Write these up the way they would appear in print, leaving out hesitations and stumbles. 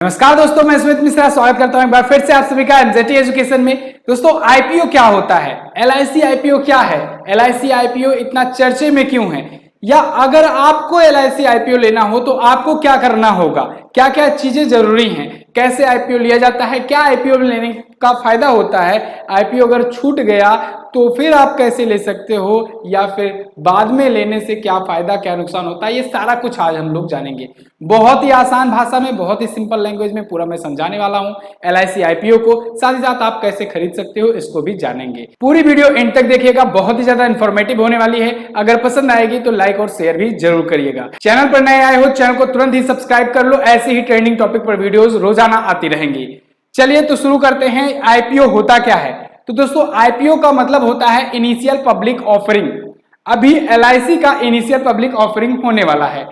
नमस्कार दोस्तों, मैं स्मित मिश्रा स्वागत करता हूं एक बार फिर से आप सभी का एनजेटी एजुकेशन में। दोस्तों, आईपीओ क्या होता है, एलआईसी आईपीओ क्या है, एलआईसी आईपीओ इतना चर्चे में क्यों है, या अगर आपको एलआईसी आईपीओ लेना हो तो आपको क्या करना होगा, क्या क्या चीजें जरूरी हैं, कैसे आईपीओ लिया जाता है, क्या आईपीओ लेने का फायदा होता है, आईपीओ अगर छूट गया तो फिर आप कैसे ले सकते हो, या फिर बाद में लेने से क्या फायदा क्या नुकसान होता है, ये सारा कुछ आज हम लोग जानेंगे। बहुत ही आसान भाषा में, बहुत ही सिंपल लैंग्वेज में पूरा मैं समझाने वाला हूं एलआईसी आईपीओ को। साथ ही साथ आप कैसे खरीद सकते हो इसको भी जानेंगे। पूरी वीडियो एंड तक देखिएगा, बहुत ही ज्यादा इंफॉर्मेटिव होने वाली है। अगर पसंद आएगी तो लाइक और शेयर भी जरूर करिएगा। चैनल पर नए आए हो, चैनल को तुरंत ही सब्सक्राइब कर लो, ऐसे ही ट्रेंडिंग टॉपिक पर वीडियोस रोजाना आती रहेंगी। चलिए तो शुरू करते हैं। आईपीओ होता क्या है? तो दोस्तों, आईपीओ का मतलब होता है इनिशियल पब्लिक ऑफरिंग। अभी एलआईसी का इनिशियल पब्लिक ऑफरिंग होने वाला है।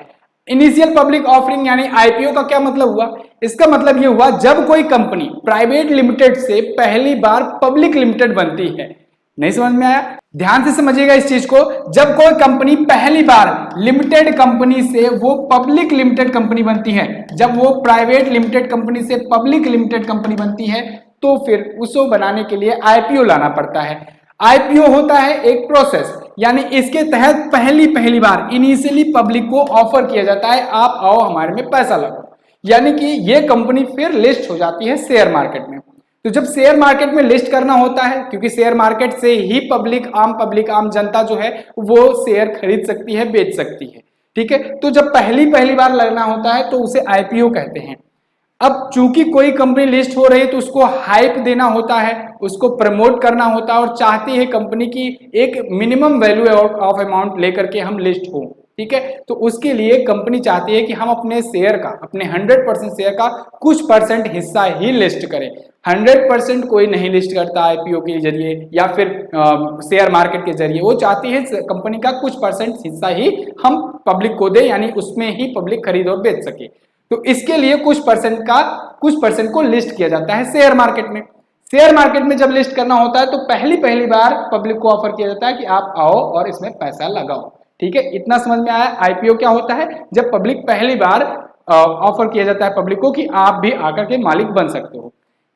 इनिशियल पब्लिक ऑफरिंग यानी आईपीओ का क्या मतलब हुआ? इसका मतलब यह हुआ जब कोई कंपनी प्राइवेट लिमिटेड से पहली बार पब्लिक लिमिटेड बनती है। नहीं समझ में आया? ध्यान से समझिएगा इस चीज को। जब कोई कंपनी पहली बार लिमिटेड कंपनी से वो पब्लिक लिमिटेड कंपनी बनती है, जब वो प्राइवेट लिमिटेड कंपनी से पब्लिक लिमिटेड कंपनी बनती है, तो फिर उसको बनाने के लिए आईपीओ लाना पड़ता है। आईपीओ होता है एक प्रोसेस, यानी इसके तहत पहली बार इनिशियली पब्लिक को ऑफर किया जाता है, आप आओ हमारे में पैसा लगाओ, यानी कि ये कंपनी फिर लिस्ट हो जाती है शेयर मार्केट में। तो जब शेयर मार्केट में लिस्ट करना होता है, क्योंकि शेयर मार्केट से ही पब्लिक आम जनता जो है वो शेयर खरीद सकती है, बेच सकती है। ठीक है, तो जब पहली बार लगना होता है तो उसे आईपीओ कहते हैं। अब चूंकि कोई कंपनी लिस्ट हो रही है तो उसको हाइप देना होता है, उसको प्रमोट करना होता है, और चाहती है कंपनी की एक मिनिमम वैल्यू ऑफ अमाउंट लेकर के हम लिस्ट हो। ठीक है, तो उसके लिए कंपनी चाहती है कि हम अपने शेयर का, अपने 100% शेयर का कुछ परसेंट हिस्सा ही लिस्ट करें। 100% कोई नहीं लिस्ट करता आईपीओ के जरिए या फिर शेयर मार्केट के जरिए। वो चाहती है कंपनी का कुछ परसेंट हिस्सा ही हम पब्लिक को दे, यानी उसमें ही पब्लिक खरीद और बेच सके। तो इसके लिए कुछ परसेंट को लिस्ट किया जाता है शेयर मार्केट में। शेयर मार्केट में जब लिस्ट करना होता है तो पहली बार पब्लिक को ऑफर किया जाता है कि आप आओ और इसमें पैसा लगाओ। ठीक है, इतना समझ में आया? आईपीओ क्या होता है? जब पब्लिक पहली बार ऑफर किया जाता है पब्लिक को कि आप भी आकर के मालिक बन सकते हो।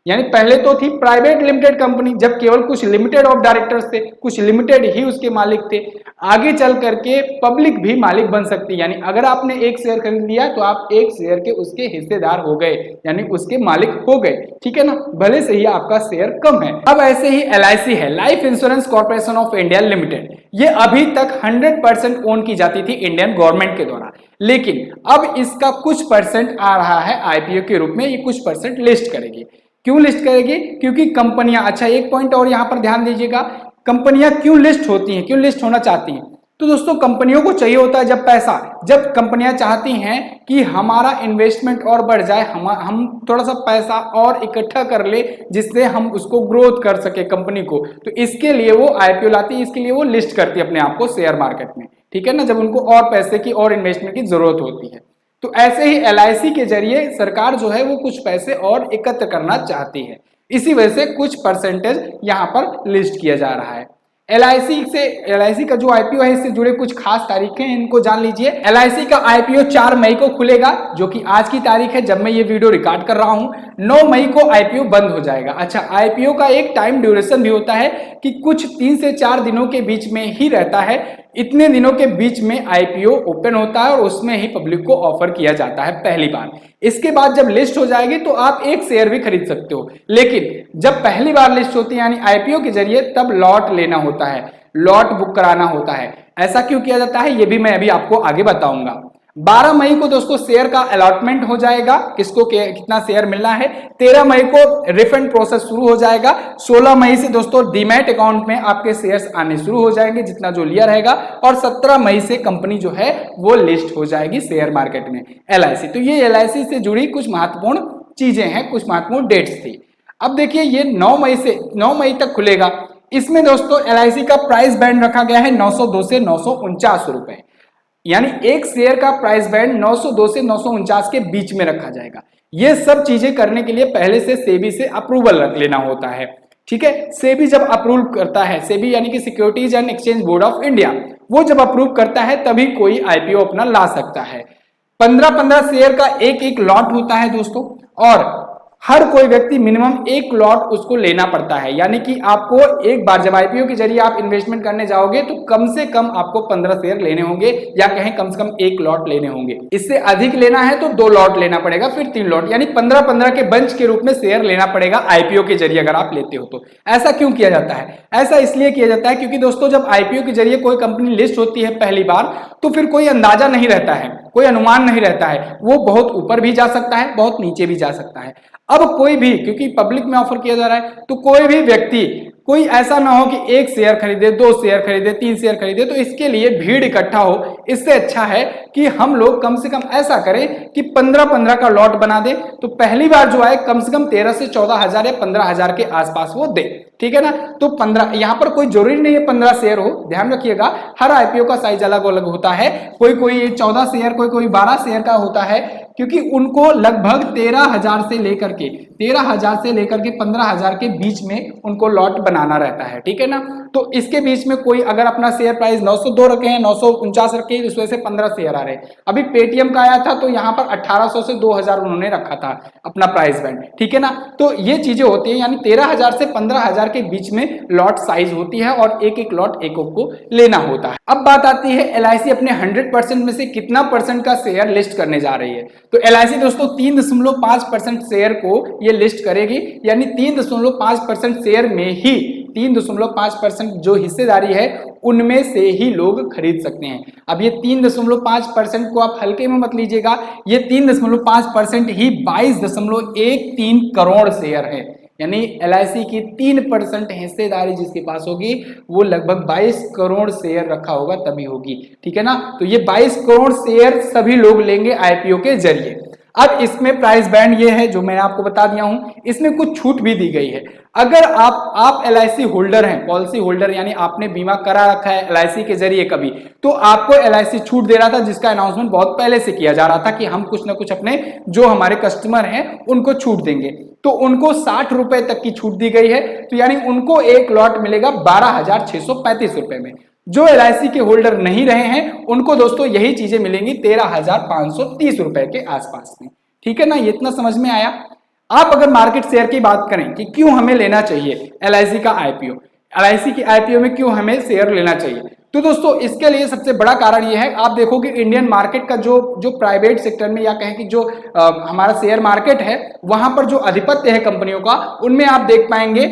यानी पहले तो थी प्राइवेट लिमिटेड कंपनी, जब केवल कुछ लिमिटेड ऑफ डायरेक्टर्स थे, कुछ लिमिटेड ही उसके मालिक थे। आगे चल करके पब्लिक भी मालिक बन सकती है, यानी अगर आपने एक शेयर खरीद लिया तो आप एक शेयर के उसके हिस्सेदार हो गए, यानी उसके मालिक हो गए। ठीक है ना, भले से ही आपका शेयर कम है। अब ऐसे ही एलआईसी है, life insurance corporation of India limited. ये अभी तक 100% ओन की जाती थी इंडियन गवर्नमेंट के द्वारा, लेकिन अब इसका कुछ परसेंट आ रहा है आईपीओ के रूप में। ये कुछ परसेंट लिस्ट करेगी। क्यों लिस्ट करेगी? क्योंकि कंपनियां, अच्छा एक पॉइंट और यहां पर ध्यान दीजिएगा, कंपनियां क्यों लिस्ट होती हैं, क्यों लिस्ट होना चाहती हैं? तो दोस्तों, कंपनियों को चाहिए होता है जब पैसा, जब कंपनियां चाहती हैं कि हमारा इन्वेस्टमेंट और बढ़ जाए, हम थोड़ा सा पैसा और इकट्ठा कर ले जिससे हम उसको ग्रोथ कर सके कंपनी को, तो इसके लिए वो आईपीओ लाती है, इसके लिए वो लिस्ट करती है अपने आप को शेयर मार्केट में। ठीक है ना, जब उनको और पैसे की और इन्वेस्टमेंट की जरूरत होती है। तो ऐसे ही एलआईसी के जरिए सरकार जो है वो कुछ पैसे और एकत्र करना चाहती है, इसी वजह से कुछ परसेंटेज यहां पर लिस्ट किया जा रहा है। एलआईसी का जो आईपीओ है, इससे जुड़े कुछ खास तारीखें इनको जान लीजिए। एलआईसी का आईपीओ 4 मई को खुलेगा, जो कि आज की तारीख है जब मैं ये वीडियो रिकॉर्ड कर रहा हूं। 9 मई को आईपीओ बंद हो जाएगा। अच्छा, आईपीओ का एक टाइम ड्यूरेशन भी होता है कि कुछ 3 से 4 दिनों के बीच में ही रहता है। इतने दिनों के बीच में आईपीओ ओपन होता है और उसमें ही पब्लिक को ऑफर किया जाता है पहली बार। इसके बाद जब लिस्ट हो जाएगी तो आप एक शेयर भी खरीद सकते हो, लेकिन जब पहली बार लिस्ट होती है यानी आईपीओ के जरिए, तब लॉट लेना होता है, लॉट बुक कराना होता है। ऐसा क्यों किया जाता है ये भी मैं अभी आपको आगे बताऊंगा। 12 मई को दोस्तों शेयर का अलॉटमेंट हो जाएगा, किसको कितना शेयर मिलना है। 13 मई को रिफंड प्रोसेस शुरू हो जाएगा। 16 मई से दोस्तों डीमैट अकाउंट में आपके शेयर्स आने शुरू हो जाएंगे, जितना जो लिया रहेगा, और 17 मई से कंपनी जो है वो लिस्ट हो जाएगी शेयर मार्केट में, एलआईसी। तो ये एलआईसी से जुड़ी कुछ महत्वपूर्ण चीजें हैं, कुछ महत्वपूर्ण डेट्स थी। अब देखिए, ये 9 मई तक खुलेगा। इसमें दोस्तों एलआईसी का प्राइस बैंड रखा गया है 902 से 949 रुपए, यानी एक शेयर का प्राइस बैंड 902 से 949 के बीच में रखा जाएगा। ये सब चीजें करने के लिए पहले से सेबी से अप्रूवल रख लेना होता है। ठीक है, सेबी जब अप्रूव करता है, सेबी यानी कि securities and exchange board of India, वो जब अप्रूव करता है तभी कोई आईपीओ अपना ला सकता है। 15-15 शेयर का एक लॉट होता है दोस्तों, और हर कोई व्यक्ति मिनिमम एक लॉट उसको लेना पड़ता है। यानी कि आपको एक बार जब आईपीओ के जरिए आप इन्वेस्टमेंट करने जाओगे तो कम से कम आपको 15 शेयर लेने होंगे, या कहें कम से कम एक लॉट लेने होंगे। इससे अधिक लेना है तो 2 लॉट लेना पड़ेगा, फिर 3 लॉट, यानी 15-15 के बंच के रूप में शेयर लेना पड़ेगा आईपीओ के जरिए अगर आप लेते हो तो। ऐसा क्यों किया जाता है? ऐसा इसलिए किया जाता है क्योंकि दोस्तों जब आईपीओ के जरिए कोई कंपनी लिस्ट होती है पहली बार, तो फिर कोई अंदाजा नहीं रहता है, कोई अनुमान नहीं रहता है, वो बहुत ऊपर भी जा सकता है, बहुत नीचे भी जा सकता है। अब कोई भी, क्योंकि पब्लिक में ऑफर किया जा रहा है, तो कोई भी व्यक्ति, कोई ऐसा ना हो कि 1 शेयर खरीदे, 2 शेयर खरीदे, 3 शेयर खरीदे, तो इसके लिए भीड़ इकट्ठा हो। इससे अच्छा है कि हम लोग कम से कम ऐसा करें कि 15-15 का लॉट बना दें, तो पहली बार जो आए कम से कम 13 से 14 हजार या 15 हजार के आसपास वो दे, ठीक है ना। तो 15, यहां पर कोई जरूरी नहीं है 15 शेयर हो, ध्यान रखिएगा, हर आईपीओ का साइज अलग अलग होता है। कोई 14 शेयर, कोई 12 शेयर का होता है, क्योंकि उनको लगभग 13,000 से लेकर के 15,000 के बीच में उनको लॉट बनाना रहता है, ठीक है ना। तो इसके बीच में कोई अगर अपना शेयर प्राइस 902 रखे हैं, 949 रखे हैं, इस वजह से 15 शेयर आ रहे हैं। अभी पेटीएम का आया था तो यहाँ पर 1800 से 2000 उन्होंने रखा था अपना प्राइस बैंड, ठीक है ना। तो ये चीजें होती है, यानी 13,000 से 15,000 के बीच में लॉट साइज होती है और एक लॉट एक को लेना होता है। अब बात आती है एलआईसी अपने 100% में से कितना परसेंट का शेयर लिस्ट करने जा रही है। तो एलआईसी दोस्तों 3.5% शेयर को ये लिस्ट करेगी, यानी 3.5% शेयर में ही 3.5% जो हिस्सेदारी है उनमें से ही लोग खरीद सकते हैं। अब ये 3.5% को आप हल्के में मत लीजिएगा, ये 3.5% ही 22.13 करोड़ शेयर है। यानी एलआईसी की 3% हिस्सेदारी जिसके पास होगी वो लगभग 22 करोड़ शेयर रखा होगा तभी होगी, ठीक है ना। तो ये 22 करोड़ शेयर सभी लोग लेंगे आईपीओ के जरिए। अब इसमें प्राइस बैंड ये है जो मैंने आपको बता दिया हूं, इसमें कुछ छूट भी दी गई है। अगर आप एलआईसी होल्डर हैं, पॉलिसी होल्डर, यानी आपने बीमा करा रखा है एलआईसी के जरिए कभी, तो आपको एलआईसी छूट दे रहा था, जिसका अनाउंसमेंट बहुत पहले से किया जा रहा था कि हम कुछ ना कुछ अपने जो हमारे कस्टमर हैं उनको छूट देंगे। तो उनको 60 रुपए तक की छूट दी गई है, तो यानी उनको एक लॉट मिलेगा 12,635 रुपए में। जो एलआईसी के होल्डर नहीं रहे हैं उनको दोस्तों यही चीजें मिलेंगी 13,530 रुपए के आसपास में, ठीक है ना। ये इतना समझ में आया। आप अगर मार्केट शेयर की बात करें कि क्यों हमें लेना चाहिए एलआईसी का आईपीओ, एलआईसी की आईपीओ में क्यों हमें शेयर लेना चाहिए, तो दोस्तों इसके लिए सबसे बड़ा कारण यह है, आप देखोगे इंडियन मार्केट का जो प्राइवेट सेक्टर में, या कहें कि जो हमारा शेयर मार्केट है, वहां पर जो अधिपत्य है कंपनियों का, उनमें आप देख पाएंगे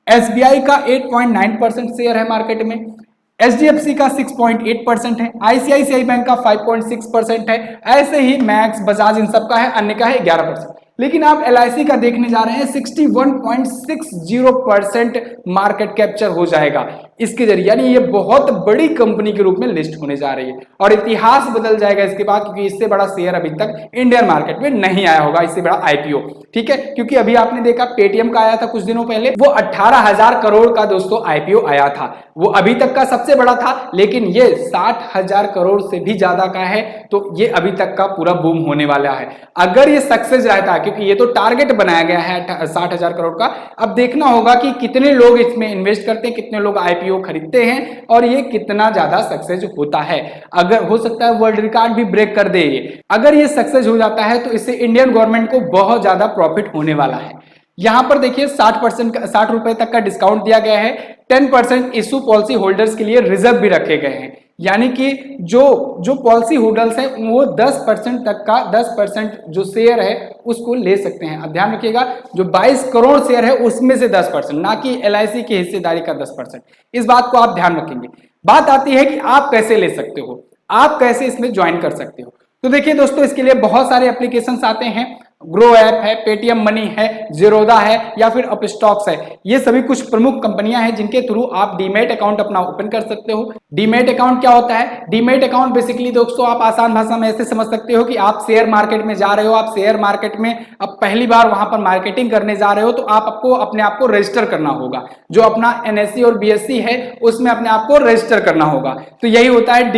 एसबीआई का 8.9% शेयर है मार्केट में, एचडीएफसी का 6.8% है, आईसीआईसीआई बैंक का 5.6% है, ऐसे ही मैक्स, बजाज, इन सब का है, अन्य का है 11%। लेकिन आप एलआईसी का देखने जा रहे हैं 61.60% मार्केट कैप्चर हो जाएगा इसके जरिए, यानी ये बहुत बड़ी कंपनी के रूप में लिस्ट होने जा रही है और इतिहास बदल जाएगा इसके बाद, क्योंकि इससे बड़ा शेयर अभी तक इंडियन मार्केट में नहीं आया होगा, इससे बड़ा आईपीओ, ठीक है। क्योंकि अभी आपने देखा पेटीएम का आया था कुछ दिनों पहले, वो 18,000 करोड़ का दोस्तों आईपीओ आया था, वो अभी तक का सबसे बड़ा था, लेकिन ये 60,000 करोड़ से भी ज्यादा का है, तो ये अभी तक का पूरा बूम होने वाला है अगर ये सक्सेस रहता है, क्योंकि ये तो टारगेट बनाया गया है 60,000 करोड़ का। अब देखना होगा कि कितने लोग इसमें इन्वेस्ट करते हैं, कितने लोग आईपीओ खरीदते हैं और ये कितना ज्यादा सक्सेस होता है। अगर हो सकता है वर्ल्ड रिकॉर्ड भी ब्रेक कर दे ये, अगर ये सक्सेस हो जाता है तो इससे इंडियन गवर्नमेंट को बहुत ज्यादा प्रॉफिट होने वाला है। यहां पर देखिए 60 रुपए तक का डिस्काउंट दिया गया है, 10% इशू पॉलिसी होल्डर्स के लिए रिजर्व भी रखे गए हैं, यानी कि जो पॉलिसी होल्डर्स हैं वो 10% तक का 10% जो शेयर है उसको ले सकते हैं। अब ध्यान रखिएगा जो 22 करोड़ शेयर है उसमें से 10%, ना कि एलआईसी की हिस्सेदारी का 10%, इस बात को आप ध्यान रखेंगे। बात आती है कि आप कैसे ले सकते हो, आप कैसे इसमें ज्वाइन कर सकते हो। तो देखिए दोस्तों इसके लिए बहुत सारे एप्लीकेशंस आते हैं, ग्रो ऐप है, पेटीएम मनी है, जीरोधा है या फिर अपस्टॉक्स है, ये सभी कुछ प्रमुख कंपनियां हैं जिनके थ्रू आप डीमैट अकाउंट अपना ओपन कर सकते हो। डीमैट अकाउंट क्या होता है? डीमैट अकाउंट बेसिकली दोस्तों आप आसान भाषा में ऐसे समझ सकते हो कि आप शेयर मार्केट में जा रहे हो, आप शेयर मार्केट में अब पहली बार वहां पर मार्केटिंग करने जा रहे हो, तो आपको अपने आप को रजिस्टर करना होगा, जो अपना एनएससी और बीएससी है उसमें अपने आप को रजिस्टर करना होगा। तो यही होता है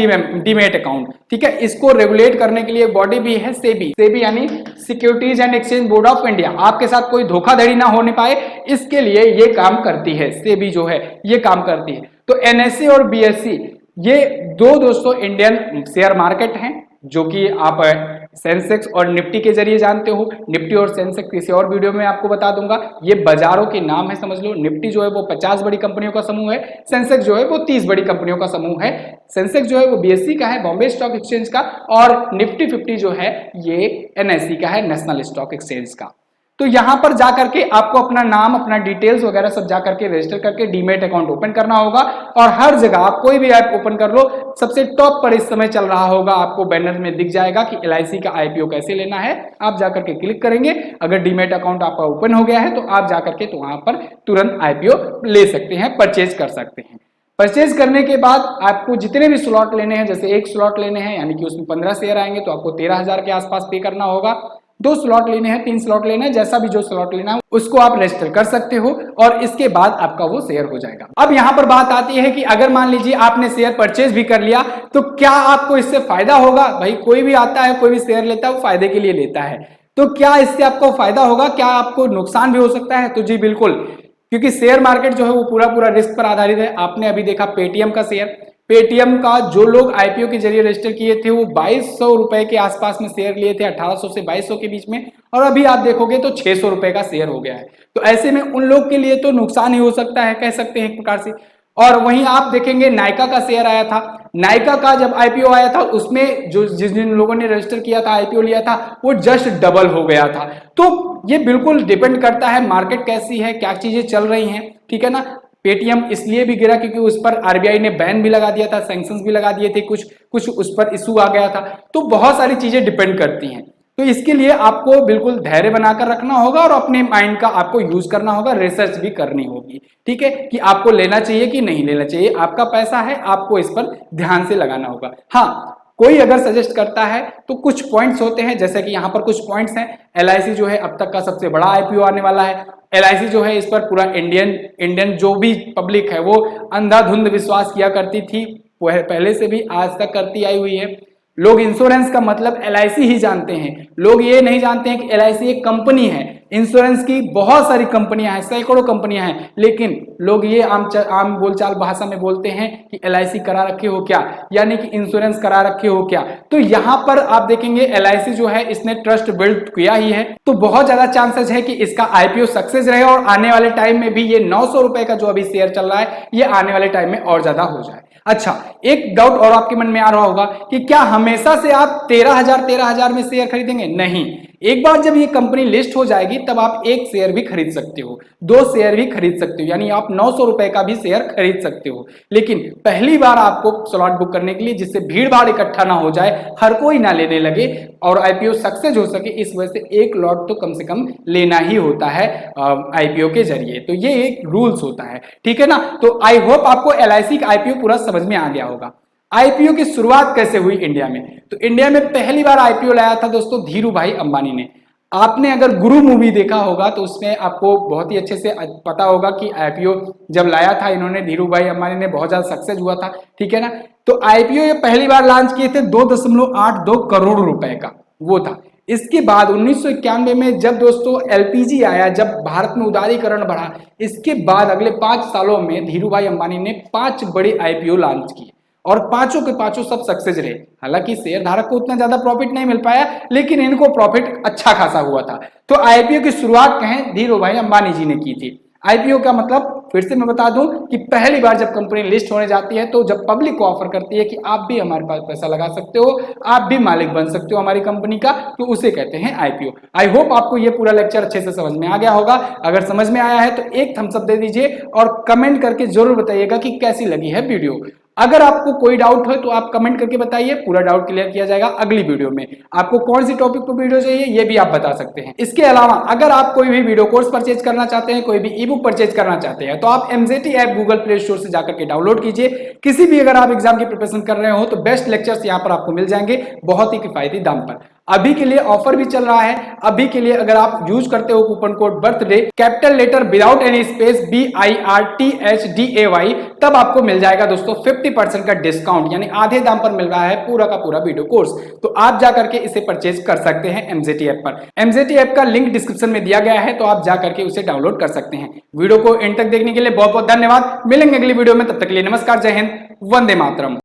डीमैट अकाउंट, ठीक है। इसको रेगुलेट करने के लिए बॉडी भी है सेबी यानी securities and exchange board of India, आपके साथ कोई धोखाधड़ी ना होने पाए इसके लिए ये काम करती है, सेबी जो है ये काम करती है। तो एनएससी और बीएससी ये दो दोस्तों इंडियन शेयर मार्केट हैं, जो कि आप सेंसेक्स और निफ्टी के जरिए जानते हो। निफ्टी और सेंसेक्स किसी और वीडियो में आपको बता दूंगा। ये बाजारों के नाम है, समझ लो। निफ्टी जो है वो 50 बड़ी कंपनियों का समूह है, सेंसेक्स जो है वो 30 बड़ी कंपनियों का समूह है। सेंसेक्स जो है वो बीएसई का है, बॉम्बे स्टॉक एक्सचेंज का, और निफ्टी 50 जो है ये एनएसई का है, नेशनल स्टॉक एक्सचेंज का। तो यहां पर जाकर के आपको अपना नाम, अपना डिटेल्स वगैरह सब जाकर के रजिस्टर करके डीमेट अकाउंट ओपन करना होगा। और हर जगह आप कोई भी ऐप ओपन कर लो, सबसे टॉप पर इस समय चल रहा होगा, आपको बैनर में दिख जाएगा कि एलआईसी का आईपीओ कैसे लेना है। आप जाकर के क्लिक करेंगे, अगर डीमेट अकाउंट आपका ओपन हो गया है तो आप जाकर के तो वहां पर तुरंत आईपीओ ले सकते हैं, परचेज कर सकते हैं। परचेज करने के बाद आपको जितने भी स्लॉट लेने हैं, जैसे एक स्लॉट लेने हैं यानी कि उसमें 15 शेयर आएंगे तो आपको 13,000 के आसपास पे करना होगा। 2 स्लॉट लेने हैं, 3 स्लॉट लेना है, जैसा भी जो स्लॉट लेना है उसको आप रजिस्टर कर सकते हो और इसके बाद आपका वो शेयर हो जाएगा। अब यहां पर बात आती है कि अगर मान लीजिए आपने शेयर परचेज भी कर लिया तो क्या आपको इससे फायदा होगा? भाई कोई भी आता है, कोई भी शेयर लेता है, वो फायदे के लिए लेता है, तो क्या इससे आपको फायदा होगा? क्या आपको नुकसान भी हो सकता है? तो जी बिल्कुल, क्योंकि शेयर मार्केट जो है वो पूरा रिस्क पर आधारित है। आपने अभी देखा पेटीएम का शेयर, पेटीएम का जो लोग आईपीओ के जरिए रजिस्टर किए थे वो 2200 रुपए के आसपास में शेयर लिए थे, 1800 से 2200 के बीच में, और अभी आप देखोगे तो 600 रुपए का शेयर हो गया है। तो ऐसे में उन लोग के लिए तो नुकसान ही हो सकता है, कह सकते हैं एक प्रकार से। और वहीं आप देखेंगे नायका का शेयर आया था, नायका का जब आईपीओ आया था उसमें जो जिन लोगों ने रजिस्टर किया था, आईपीओ लिया था, वो जस्ट डबल हो गया था। तो ये बिल्कुल डिपेंड करता है मार्केट कैसी है, क्या चीजें चल रही हैं, ठीक है ना। पेटीएम इसलिए भी गिरा क्योंकि उस पर आरबीआई ने बैन भी लगा दिया था, सैंक्शंस भी लगा दिए थे, कुछ उस पर इशू आ गया था। तो बहुत सारी चीजें डिपेंड करती हैं। तो इसके लिए आपको बिल्कुल धैर्य बनाकर रखना होगा और अपने माइंड का आपको यूज करना होगा, रिसर्च भी करनी होगी, ठीक है, कि आपको लेना चाहिए कि नहीं लेना चाहिए। आपका पैसा है, आपको इस पर ध्यान से लगाना होगा। हाँ, कोई अगर सजेस्ट करता है तो कुछ पॉइंट्स होते हैं, जैसे कि यहाँ पर कुछ पॉइंट्स हैं। एलआईसी जो है अब तक का सबसे बड़ा आईपीओ आने वाला है। एलआईसी जो है इस पर पूरा इंडियन जो भी पब्लिक है वो अंधाधुंध विश्वास किया करती थी, वो पहले से भी आज तक करती आई हुई है। लोग इंश्योरेंस का मतलब एलआईसी ही जानते हैं, लोग ये नहीं जानते हैं कि एलआईसी एक कंपनी है। इंश्योरेंस की बहुत सारी कंपनियां हैं, सैकड़ों कंपनियां हैं, लेकिन लोग ये आम बोलचाल भाषा में बोलते हैं कि एलआईसी करा रखे हो क्या, यानी कि इंश्योरेंस करा रखे हो क्या। तो यहां पर आप देखेंगे एलआईसी जो है इसने ट्रस्ट बिल्ड किया ही है, तो बहुत ज्यादा चांसेस है कि इसका आईपीओ सक्सेस रहे और आने वाले टाइम में भी ये 900 रुपए का जो अभी शेयर चल रहा है ये आने वाले टाइम में और ज्यादा हो जाए। अच्छा, एक डाउट और आपके मन में आ रहा होगा कि क्या हमेशा से आप 13,000 में शेयर खरीदेंगे? नहीं, एक बार जब ये कंपनी लिस्ट हो जाएगी तब आप एक शेयर भी खरीद सकते हो, 2 शेयर भी खरीद सकते हो, यानी आप 900 रुपए का भी शेयर खरीद सकते हो। लेकिन पहली बार आपको स्लॉट बुक करने के लिए, जिससे भीड़ भाड़ इकट्ठा ना हो जाए, हर कोई ना लेने लगे और आईपीओ सक्सेस हो सके, इस वजह से एक लॉट तो कम से कम लेना ही होता है आईपीओ के जरिए। तो ये एक रूल्स होता है, ठीक है ना। तो आई होप आपको एलआईसी का आईपीओ पूरा समझ में आ गया होगा। आईपीओ की शुरुआत कैसे हुई इंडिया में? तो इंडिया में पहली बार आईपीओ लाया था दोस्तों धीरू भाई अंबानी ने। आपने अगर गुरु मूवी देखा होगा तो उसमें आपको बहुत ही अच्छे से पता होगा कि आईपीओ जब लाया था इन्होंने, धीरू भाई अंबानी ने, बहुत ज्यादा सक्सेस हुआ था, ठीक है ना। तो आईपीओ ये पहली बार लॉन्च किए थे 2.82 करोड़ रुपए का वो था। इसके बाद 1991 में जब दोस्तों एलपीजी आया, जब भारत में उदारीकरण बढ़ा, इसके बाद अगले 5 सालों में धीरू भाई अंबानी ने 5 बड़े आईपीओ लॉन्च किए और पांचों के पांचों सब सक्सेस रहे। हालांकि शेयर धारक को उतना ज्यादा प्रॉफिट नहीं मिल पाया, लेकिन इनको प्रॉफिट अच्छा खासा हुआ था। तो आईपीओ की शुरुआत कहें धीरू भाई अंबानी जी ने की थी। आईपीओ का मतलब फिर से मैं बता दूं कि पहली बार जब कंपनी लिस्ट होने जाती है तो जब पब्लिक को ऑफर करती है कि आप भी हमारे पास पैसा लगा सकते हो, आप भी मालिक बन सकते हो हमारी कंपनी का, तो उसे कहते हैं आईपीओ। आई होप आपको ये पूरा लेक्चर अच्छे से समझ में आ गया होगा। अगर समझ में आया है तो एक थम्स अप दे दीजिए और कमेंट करके जरूर बताइएगा कि कैसी लगी है वीडियो। अगर आपको कोई डाउट हो तो आप कमेंट करके बताइए, पूरा डाउट क्लियर किया जाएगा अगली वीडियो में। आपको कौन सी टॉपिक पर वीडियो चाहिए ये भी आप बता सकते हैं। इसके अलावा अगर आप कोई भी वीडियो कोर्स परचेज करना चाहते हैं, कोई भी ई बुक परचेज करना चाहते हैं, तो आप MJT app Google play store से जाकर के डाउनलोड कीजिए। किसी भी अगर आप एग्जाम की प्रिपरेशन कर रहे हो तो बेस्ट लेक्चर्स यहाँ पर आपको मिल जाएंगे बहुत ही किफायती दाम पर। अभी के लिए ऑफर भी चल रहा है। अभी के लिए अगर आप यूज करते हो coupon code birthday capital letter without any space BIRTHDAY, तब आपको मिल जाएगा दोस्तों 50% का डिस्काउंट, यानी आधे दाम पर मिल रहा है पूरा का पूरा वीडियो कोर्स। तो आप जाकर के इसे परचेज कर सकते हैं एमजेटी ऐप पर। एमजेटी ऐप का लिंक डिस्क्रिप्शन में दिया गया है, तो आप जाकर के उसे डाउनलोड कर सकते हैं। वीडियो को एंड तक देखने के लिए बहुत बहुत धन्यवाद। मिलेंगे अगली वीडियो में, तब तक के लिए नमस्कार, जय हिंद, वंदे मातरम।